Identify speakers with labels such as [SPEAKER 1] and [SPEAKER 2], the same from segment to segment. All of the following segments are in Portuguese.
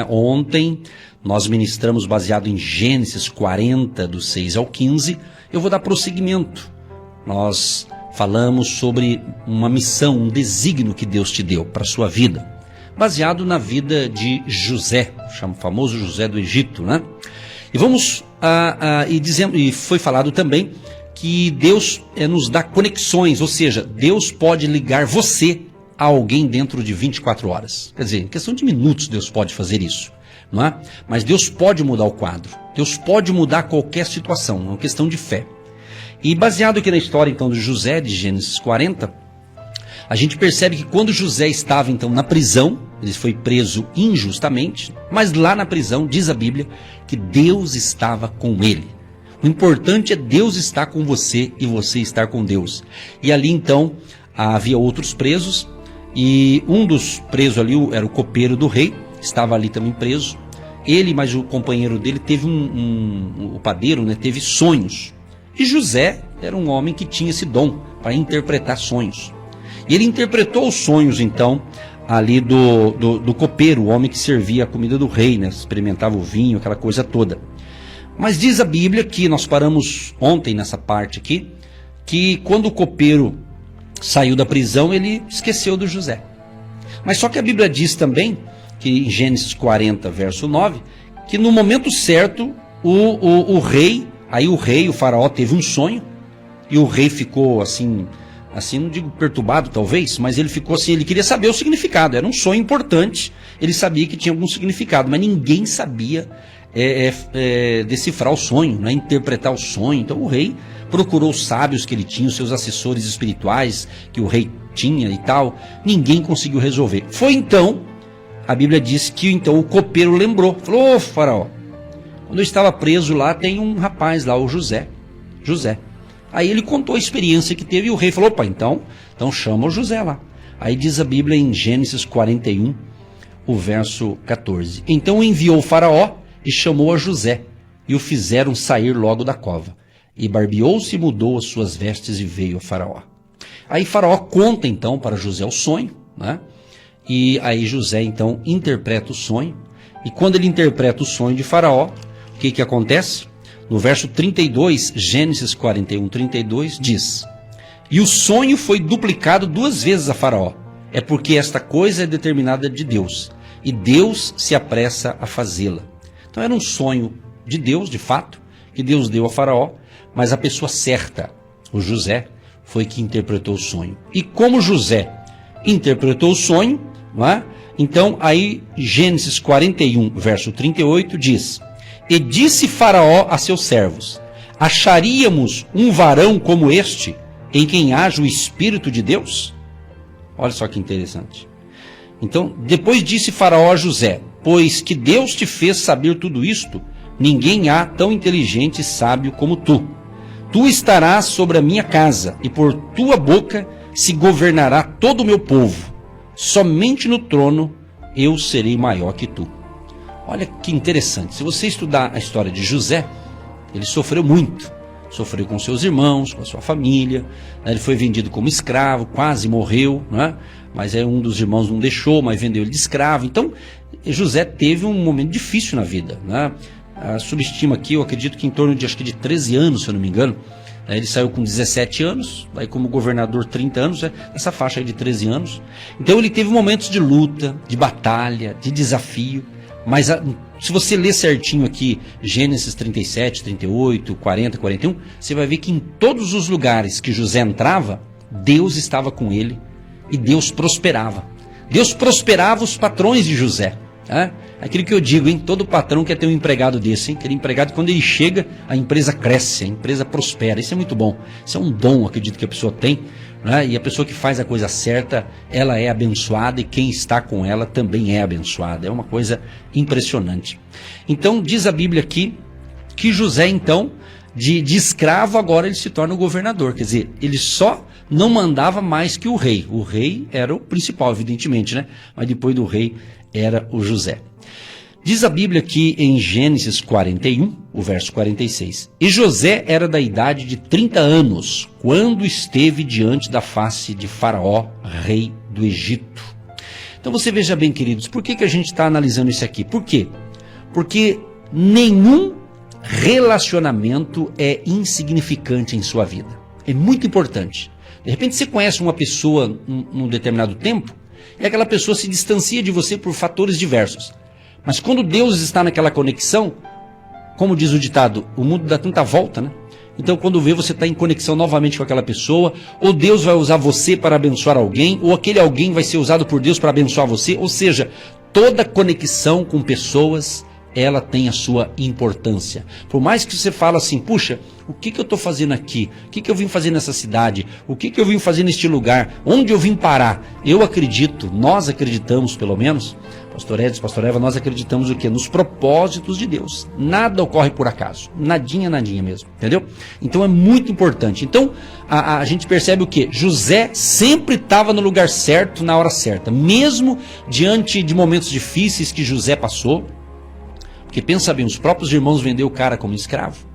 [SPEAKER 1] Ontem nós ministramos baseado em Gênesis 40, do 6 ao 15. Eu vou dar prosseguimento. Nós falamos sobre uma missão, um desígnio que Deus te deu para a sua vida, baseado na vida de José, o famoso José do Egito, né? E vamos e foi falado também que Deus nos dá conexões, ou seja, Deus pode ligar você a alguém dentro de 24 horas. Quer dizer, em questão de minutos Deus pode fazer isso, não é? Mas Deus pode mudar o quadro, Deus pode mudar qualquer situação, é uma questão de fé. E baseado aqui na história então de José, de Gênesis 40, a gente percebe que quando José estava então na prisão, ele foi preso injustamente, mas lá na prisão diz a Bíblia que Deus estava com ele. O importante é Deus estar com você e você estar com Deus. E ali então havia outros presos, e um dos presos ali era o copeiro do rei, estava ali também preso. Ele, mas o companheiro dele teve o padeiro, né, teve sonhos. E José era um homem que tinha esse dom para interpretar sonhos. E ele interpretou os sonhos então ali do copeiro, o homem que servia a comida do rei, né, experimentava o vinho, aquela coisa toda. Mas diz a Bíblia que nós paramos ontem nessa parte aqui, que quando o copeiro saiu da prisão, ele esqueceu do José. Mas só que a Bíblia diz também, que em Gênesis 40, verso 9, que no momento certo, o rei, o faraó teve um sonho, e o rei ficou assim, não digo perturbado talvez, mas ele ficou assim, ele queria saber o significado, era um sonho importante, ele sabia que tinha algum significado, mas ninguém sabia decifrar o sonho, né, interpretar o sonho. Então o rei procurou os sábios que ele tinha, os seus assessores espirituais que o rei tinha e tal, ninguém conseguiu resolver. Foi então, a Bíblia diz que então o copeiro lembrou, falou: ô faraó, quando eu estava preso lá tem um rapaz lá, o José. Aí ele contou a experiência que teve e o rei falou: opa, então chama o José lá. Aí diz a Bíblia em Gênesis 41, o verso 14. Então enviou o faraó e chamou a José, e o fizeram sair logo da cova. E barbeou-se e mudou as suas vestes e veio a faraó. Aí faraó conta então para José o sonho, né? E aí José então interpreta o sonho. E quando ele interpreta o sonho de faraó, o que acontece? No verso 32, Gênesis 41, 32, diz: e o sonho foi duplicado 2 vezes a faraó. É porque esta coisa é determinada de Deus, e Deus se apressa a fazê-la. Então era um sonho de Deus, de fato, que Deus deu a faraó, mas a pessoa certa, o José, foi que interpretou o sonho. E como José interpretou o sonho, não é? Então aí Gênesis 41, verso 38 diz: e disse Faraó a seus servos: acharíamos um varão como este, em quem haja o Espírito de Deus? Olha só que interessante. Então, depois disse Faraó a José: pois que Deus te fez saber tudo isto, ninguém há tão inteligente e sábio como tu. Tu estarás sobre a minha casa, e por tua boca se governará todo o meu povo. Somente no trono eu serei maior que tu. Olha que interessante. Se você estudar a história de José, ele sofreu muito. Sofreu com seus irmãos, com a sua família, né? Ele foi vendido como escravo, quase morreu, né? Mas aí um dos irmãos não deixou, mas vendeu ele de escravo. Então, José teve um momento difícil na vida, né? A subestima aqui, eu acredito que em torno de, acho que de 13 anos, se eu não me engano. Ele saiu com 17 anos, aí como governador 30 anos, essa faixa aí de 13 anos. Então ele teve momentos de luta, de batalha, de desafio. Mas se você ler certinho aqui, Gênesis 37, 38, 40, 41, você vai ver que em todos os lugares que José entrava, Deus estava com ele e Deus prosperava. Deus prosperava os patrões de José. Aquilo que eu digo, hein? Todo patrão quer ter um empregado desse, hein? Aquele empregado, quando ele chega, a empresa cresce, a empresa prospera. Isso é muito bom. Isso é um dom, acredito, que a pessoa tem, né? E a pessoa que faz a coisa certa, ela é abençoada, e quem está com ela também é abençoada. É uma coisa impressionante. Então, diz a Bíblia aqui que José, então, de escravo, agora ele se torna o governador. Quer dizer, ele só não mandava mais que o rei. O rei era o principal, evidentemente, né? Mas depois do rei era o José. Diz a Bíblia aqui em Gênesis 41, o verso 46. E José era da idade de 30 anos, quando esteve diante da face de Faraó, rei do Egito. Então você veja bem, queridos, por que a gente está analisando isso aqui? Por quê? Porque nenhum relacionamento é insignificante em sua vida. É muito importante. De repente você conhece uma pessoa num determinado tempo e aquela pessoa se distancia de você por fatores diversos. Mas quando Deus está naquela conexão, como diz o ditado, o mundo dá tanta volta, né? Então quando vê, você está em conexão novamente com aquela pessoa, ou Deus vai usar você para abençoar alguém, ou aquele alguém vai ser usado por Deus para abençoar você. Ou seja, toda conexão com pessoas, ela tem a sua importância. Por mais que você fale assim, puxa, o que eu estou fazendo aqui? O que eu vim fazer nessa cidade? O que eu vim fazer neste lugar? Onde eu vim parar? Eu acredito, nós acreditamos pelo menos, Pastor Edson, Pastor Eva, nós acreditamos o quê? Nos propósitos de Deus. Nada ocorre por acaso. Nadinha mesmo. Entendeu? Então é muito importante. Então a gente percebe o quê? José sempre estava no lugar certo, na hora certa. Mesmo diante de momentos difíceis que José passou. Porque pensa bem, os próprios irmãos venderam o cara como escravo.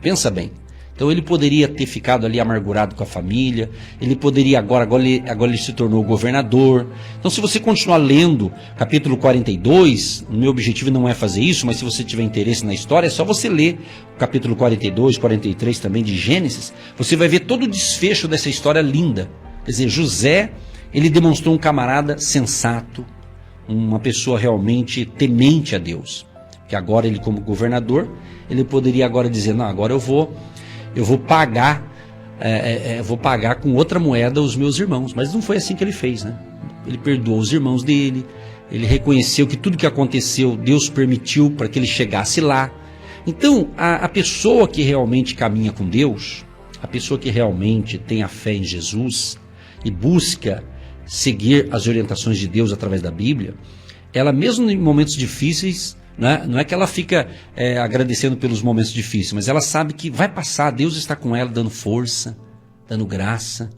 [SPEAKER 1] Pensa bem. Então ele poderia ter ficado ali amargurado com a família, ele poderia agora ele se tornou governador. Então se você continuar lendo capítulo 42, o meu objetivo não é fazer isso, mas se você tiver interesse na história, é só você ler o capítulo 42, 43 também de Gênesis, você vai ver todo o desfecho dessa história linda. Quer dizer, José, ele demonstrou um camarada sensato, uma pessoa realmente temente a Deus. Que agora ele como governador, ele poderia agora dizer, não, agora eu vou pagar com outra moeda os meus irmãos. Mas não foi assim que ele fez, né? Ele perdoou os irmãos dele, ele reconheceu que tudo que aconteceu, Deus permitiu para que ele chegasse lá. Então, a pessoa que realmente caminha com Deus, a pessoa que realmente tem a fé em Jesus e busca seguir as orientações de Deus através da Bíblia, ela mesmo em momentos difíceis, não é que ela fica agradecendo pelos momentos difíceis, mas ela sabe que vai passar, Deus está com ela dando força, dando graça.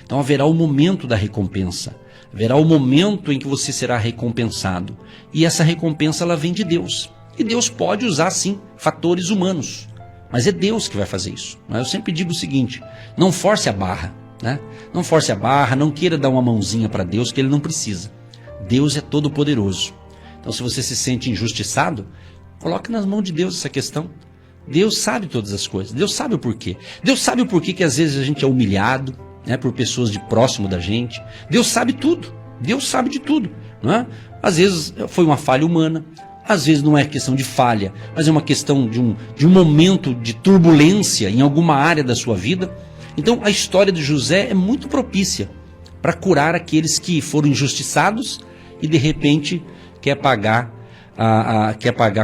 [SPEAKER 1] Então haverá o momento da recompensa, haverá o momento em que você será recompensado. E essa recompensa ela vem de Deus. E Deus pode usar sim fatores humanos, mas é Deus que vai fazer isso. Eu sempre digo o seguinte, não force a barra, não force a barra, não queira dar uma mãozinha para Deus que Ele não precisa. Deus é todo poderoso. Então se você se sente injustiçado, coloque nas mãos de Deus essa questão. Deus sabe todas as coisas, Deus sabe o porquê. Deus sabe o porquê que às vezes a gente é humilhado, por pessoas de próximo da gente. Deus sabe tudo, Deus sabe de tudo. Às vezes foi uma falha humana, às vezes não é questão de falha, mas é uma questão de um momento de turbulência em alguma área da sua vida. Então a história de José é muito propícia para curar aqueles que foram injustiçados e de repente quer pagar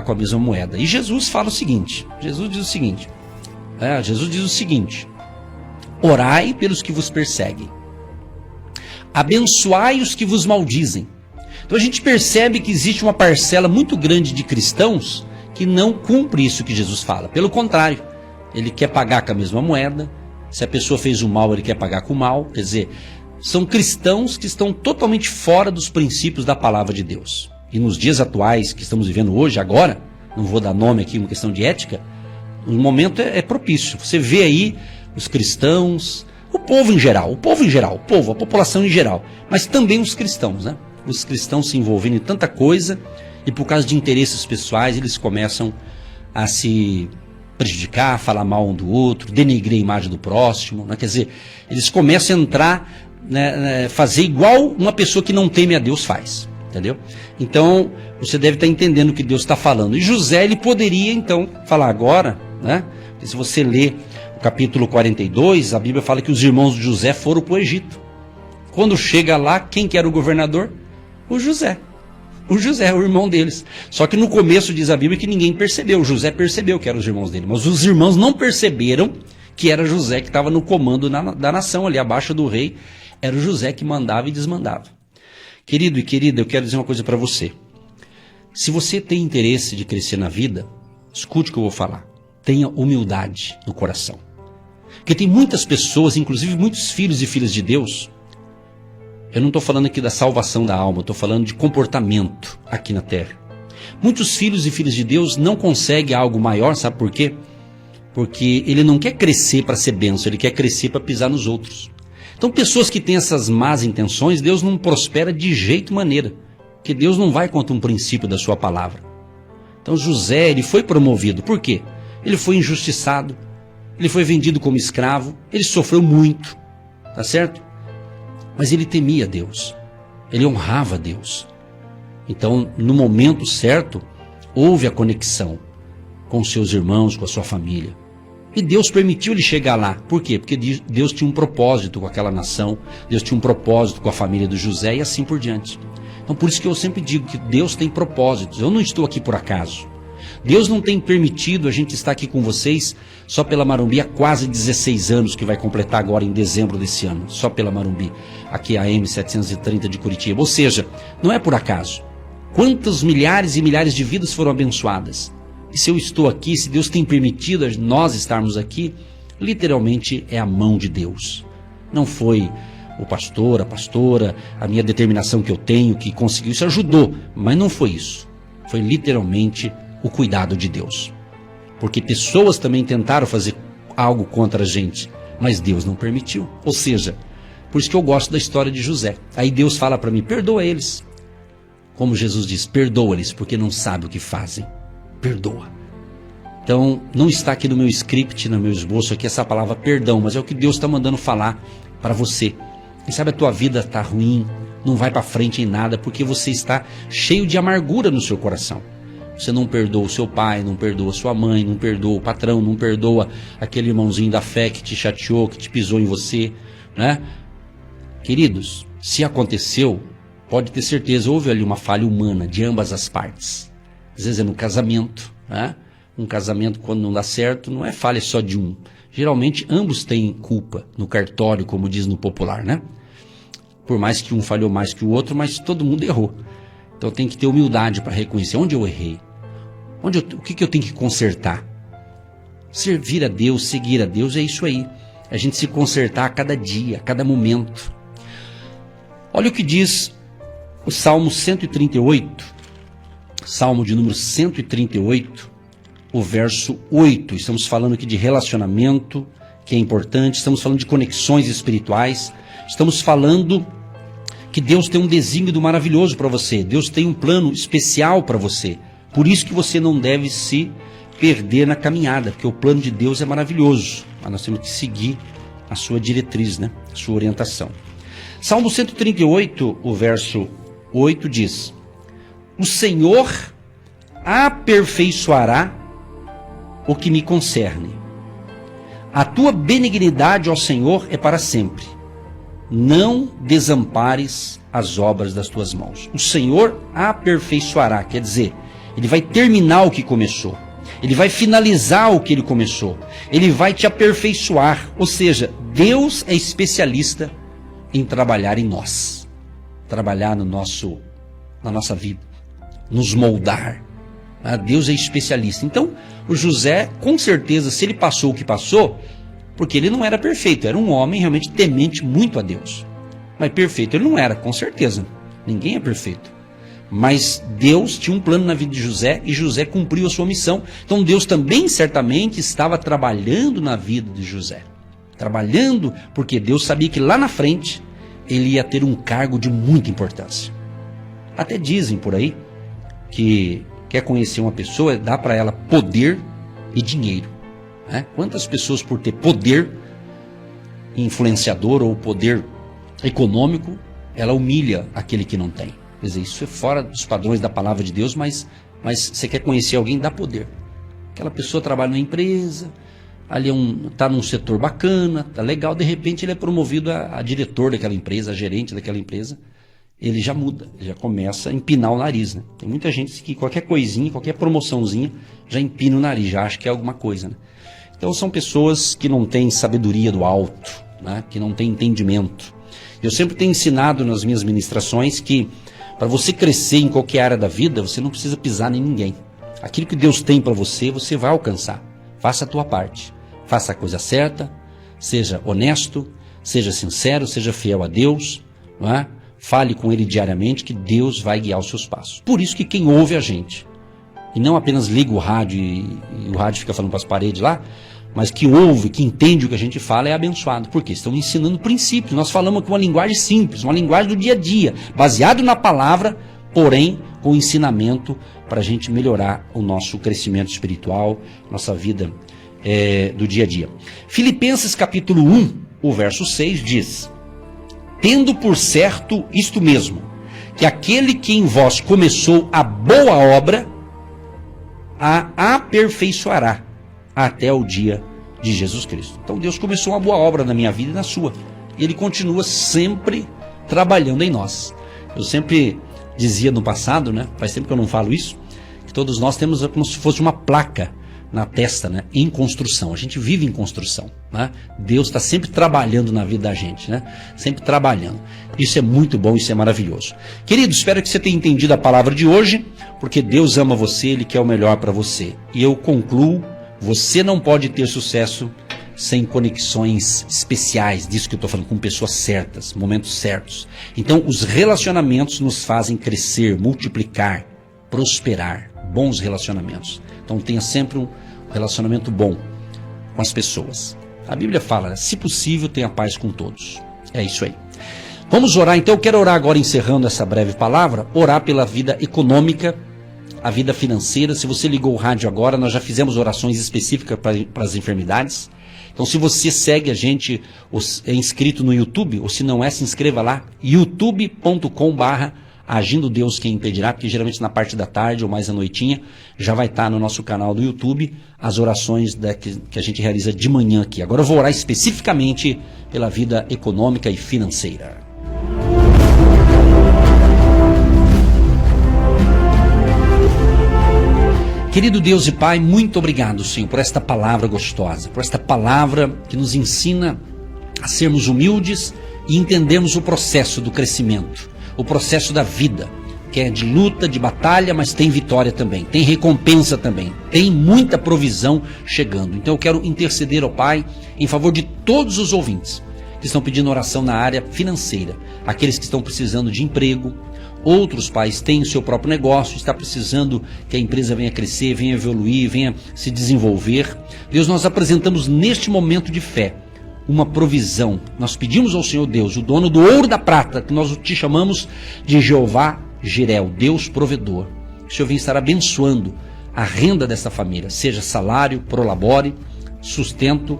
[SPEAKER 1] com a mesma moeda. E Jesus fala o seguinte, Jesus diz o seguinte, orai pelos que vos perseguem, abençoai os que vos maldizem. Então a gente percebe que existe uma parcela muito grande de cristãos que não cumpre isso que Jesus fala. Pelo contrário, ele quer pagar com a mesma moeda. Se a pessoa fez o mal, ele quer pagar com o mal. Quer dizer, são cristãos que estão totalmente fora dos princípios da palavra de Deus. E nos dias atuais que estamos vivendo hoje, agora, não vou dar nome aqui, uma questão de ética, o momento é propício. Você vê aí os cristãos, a população em geral, mas também os cristãos, Os cristãos se envolvendo em tanta coisa e por causa de interesses pessoais eles começam a se prejudicar, falar mal um do outro, denegrir a imagem do próximo, Quer dizer, eles começam a entrar, fazer igual uma pessoa que não teme a Deus faz. Entendeu? Então, você deve estar entendendo o que Deus está falando. E José, ele poderia, então, falar agora, Porque se você ler o capítulo 42, a Bíblia fala que os irmãos de José foram para o Egito. Quando chega lá, quem que era o governador? O José. O José, o irmão deles. Só que no começo diz a Bíblia que ninguém percebeu. O José percebeu que eram os irmãos dele, mas os irmãos não perceberam que era José que estava no comando da nação, ali abaixo do rei. Era o José que mandava e desmandava. Querido e querida, eu quero dizer uma coisa para você. Se você tem interesse de crescer na vida, escute o que eu vou falar. Tenha humildade no coração. Porque tem muitas pessoas, inclusive muitos filhos e filhas de Deus. Eu não estou falando aqui da salvação da alma, eu estou falando de comportamento aqui na terra. Muitos filhos e filhas de Deus não conseguem algo maior, sabe por quê? Porque ele não quer crescer para ser bênção, ele quer crescer para pisar nos outros. Então, pessoas que têm essas más intenções, Deus não prospera de jeito maneira, porque Deus não vai contra um princípio da sua palavra. Então, José, ele foi promovido. Por quê? Ele foi injustiçado, ele foi vendido como escravo, ele sofreu muito, tá certo? Mas ele temia Deus, ele honrava Deus. Então, no momento certo, houve a conexão com seus irmãos, com a sua família. E Deus permitiu ele chegar lá. Por quê? Porque Deus tinha um propósito com aquela nação, Deus tinha um propósito com a família do José e assim por diante. Então, por isso que eu sempre digo que Deus tem propósitos. Eu não estou aqui por acaso. Deus não tem permitido a gente estar aqui com vocês só pela Marumbi há quase 16 anos, que vai completar agora em dezembro desse ano, só pela Marumbi, aqui a M730 de Curitiba. Ou seja, não é por acaso. Quantas milhares e milhares de vidas foram abençoadas? E se eu estou aqui, se Deus tem permitido nós estarmos aqui, literalmente é a mão de Deus. Não foi o pastor, a pastora, a minha determinação que eu tenho, que conseguiu, isso ajudou, mas não foi isso. Foi literalmente o cuidado de Deus. Porque pessoas também tentaram fazer algo contra a gente, mas Deus não permitiu. Ou seja, por isso que eu gosto da história de José. Aí Deus fala para mim, perdoa eles. Como Jesus diz, perdoa-lhes, porque não sabem o que fazem. Perdoa. Então, não está aqui no meu script, no meu esboço aqui essa palavra perdão, mas é o que Deus está mandando falar para você. Quem sabe a tua vida está ruim, não vai para frente em nada, porque você está cheio de amargura no seu coração. Você não perdoa o seu pai, não perdoa sua mãe, não perdoa o patrão, não perdoa aquele irmãozinho da fé que te chateou, que te pisou em você, né? Queridos, se aconteceu, pode ter certeza, houve ali uma falha humana de ambas as partes. Às vezes é no casamento, né? Um casamento, quando não dá certo, não é falha só de um. Geralmente ambos têm culpa no cartório, como diz no popular, né? Por mais que um falhou mais que o outro, mas todo mundo errou. Então tem que ter humildade para reconhecer onde eu errei, o que eu tenho que consertar. Servir a Deus, seguir a Deus, é isso aí. A gente se consertar a cada dia, a cada momento. Olha o que diz o Salmo 138, Salmo de número 138, o verso 8. Estamos falando aqui de relacionamento, que é importante, estamos falando de conexões espirituais, estamos falando que Deus tem um desígnio maravilhoso para você, Deus tem um plano especial para você, por isso que você não deve se perder na caminhada, porque o plano de Deus é maravilhoso, mas nós temos que seguir a sua diretriz, né? A sua orientação. Salmo 138, o verso 8 diz: o Senhor aperfeiçoará o que me concerne. A tua benignidade, ó Senhor, é para sempre. Não desampares as obras das tuas mãos. O Senhor aperfeiçoará, quer dizer, Ele vai terminar o que começou. Ele vai finalizar o que Ele começou. Ele vai te aperfeiçoar. Ou seja, Deus é especialista em trabalhar em nós. Trabalhar na nossa vida. Nos moldar. Deus é especialista. Então, o José, com certeza, se ele passou o que passou, porque ele não era perfeito, era um homem realmente temente muito a Deus. Mas perfeito ele não era, com certeza. Ninguém é perfeito. Mas Deus tinha um plano na vida de José e José cumpriu a sua missão. Então Deus também certamente estava trabalhando na vida de José. Trabalhando porque Deus sabia que lá na frente ele ia ter um cargo de muita importância. Até dizem por aí que quer conhecer uma pessoa, dá para ela poder e dinheiro. Né? Quantas pessoas, por ter poder influenciador ou poder econômico, ela humilha aquele que não tem. Quer dizer, isso é fora dos padrões da palavra de Deus, mas você quer conhecer alguém, dá poder. Aquela pessoa trabalha numa empresa, ali está num setor bacana, tá legal, de repente ele é promovido a diretor daquela empresa, a gerente daquela empresa. Ele já muda, ele já começa a empinar o nariz, né? Tem muita gente que qualquer coisinha, qualquer promoçãozinha, já empina o nariz, já acha que é alguma coisa, né? Então são pessoas que não têm sabedoria do alto, né? Que não têm entendimento. Eu sempre tenho ensinado nas minhas ministrações que para você crescer em qualquer área da vida, você não precisa pisar em ninguém. Aquilo que Deus tem para você, você vai alcançar. Faça a tua parte, faça a coisa certa, seja honesto, seja sincero, seja fiel a Deus, não é? Fale com Ele diariamente que Deus vai guiar os seus passos. Por isso que quem ouve a gente, e não apenas liga o rádio e o rádio fica falando para as paredes lá, mas que ouve, que entende o que a gente fala é abençoado. Porque estão ensinando princípios. Nós falamos com uma linguagem simples, uma linguagem do dia a dia, baseado na palavra, porém com ensinamento para a gente melhorar o nosso crescimento espiritual, nossa vida do dia a dia. Filipenses capítulo 1, o verso 6 diz: tendo por certo isto mesmo, que aquele que em vós começou a boa obra, a aperfeiçoará até o dia de Jesus Cristo. Então Deus começou uma boa obra na minha vida e na sua. E Ele continua sempre trabalhando em nós. Eu sempre dizia no passado, né? Faz tempo que eu não falo isso, que todos nós temos como se fosse uma placa na testa, né? Em construção. A gente vive em construção, né? Deus está sempre trabalhando na vida da gente, né? Sempre trabalhando. Isso é muito bom, isso é maravilhoso. Querido, espero que você tenha entendido a palavra de hoje, porque Deus ama você, Ele quer o melhor para você. E eu concluo: você não pode ter sucesso sem conexões especiais, disso que eu estou falando, com pessoas certas, momentos certos. Então, os relacionamentos nos fazem crescer, multiplicar, prosperar. Bons relacionamentos. Então, tenha sempre um relacionamento bom com as pessoas. A Bíblia fala, se possível, tenha paz com todos. É isso aí. Vamos orar, então. Eu quero orar agora, encerrando essa breve palavra, orar pela vida econômica, a vida financeira. Se você ligou o rádio agora, nós já fizemos orações específicas para as enfermidades. Então, se você segue a gente, é inscrito no YouTube, ou se não é, se inscreva lá, youtube.com/Agindo Deus Quem Impedirá, porque geralmente na parte da tarde ou mais à noitinha já vai estar no nosso canal do YouTube as orações que a gente realiza de manhã aqui. Agora eu vou orar especificamente pela vida econômica e financeira. Querido Deus e Pai, muito obrigado, Senhor, por esta palavra gostosa, por esta palavra que nos ensina a sermos humildes e entendermos o processo do crescimento, o processo da vida, que é de luta, de batalha, mas tem vitória também, tem recompensa também, tem muita provisão chegando. Então eu quero interceder ao Pai em favor de todos os ouvintes que estão pedindo oração na área financeira, aqueles que estão precisando de emprego. Outros pais têm o seu próprio negócio, está precisando que a empresa venha crescer, venha evoluir, venha se desenvolver. Deus, nós apresentamos neste momento de fé uma provisão. Nós pedimos ao Senhor Deus, o dono do ouro e da prata, que nós te chamamos de Jeová Jireh, Deus provedor. Que o Senhor venha estar abençoando a renda dessa família, seja salário, prolabore, sustento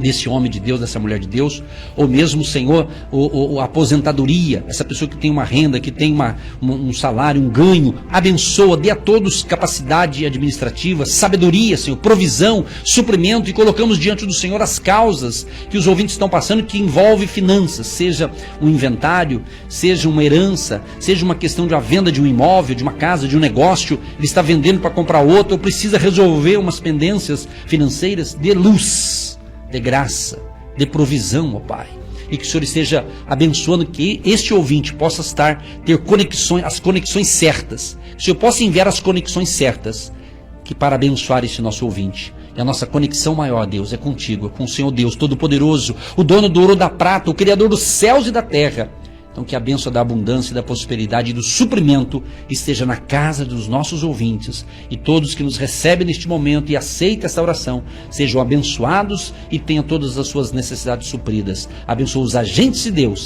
[SPEAKER 1] desse homem de Deus, dessa mulher de Deus, ou mesmo, Senhor, a aposentadoria, essa pessoa que tem uma renda, que tem um salário, um ganho, abençoa, dê a todos capacidade administrativa, sabedoria, Senhor, provisão, suprimento, e colocamos diante do Senhor as causas que os ouvintes estão passando, que envolve finanças, seja um inventário, seja uma herança, seja uma questão de uma venda de um imóvel, de uma casa, de um negócio, ele está vendendo para comprar outro, ou precisa resolver umas pendências financeiras. Dê luz, de graça, de provisão, ó Pai, e que o Senhor esteja abençoando que este ouvinte possa ter conexões, as conexões certas, que o Senhor possa enviar as conexões certas, que para abençoar este nosso ouvinte. E a nossa conexão maior, Deus, é contigo, é com o Senhor Deus Todo-Poderoso, o dono do ouro e da prata, o Criador dos céus e da terra. Então que a bênção da abundância, da prosperidade e do suprimento esteja na casa dos nossos ouvintes, e todos que nos recebem neste momento e aceitam esta oração sejam abençoados e tenham todas as suas necessidades supridas. Abençoa os agentes de Deus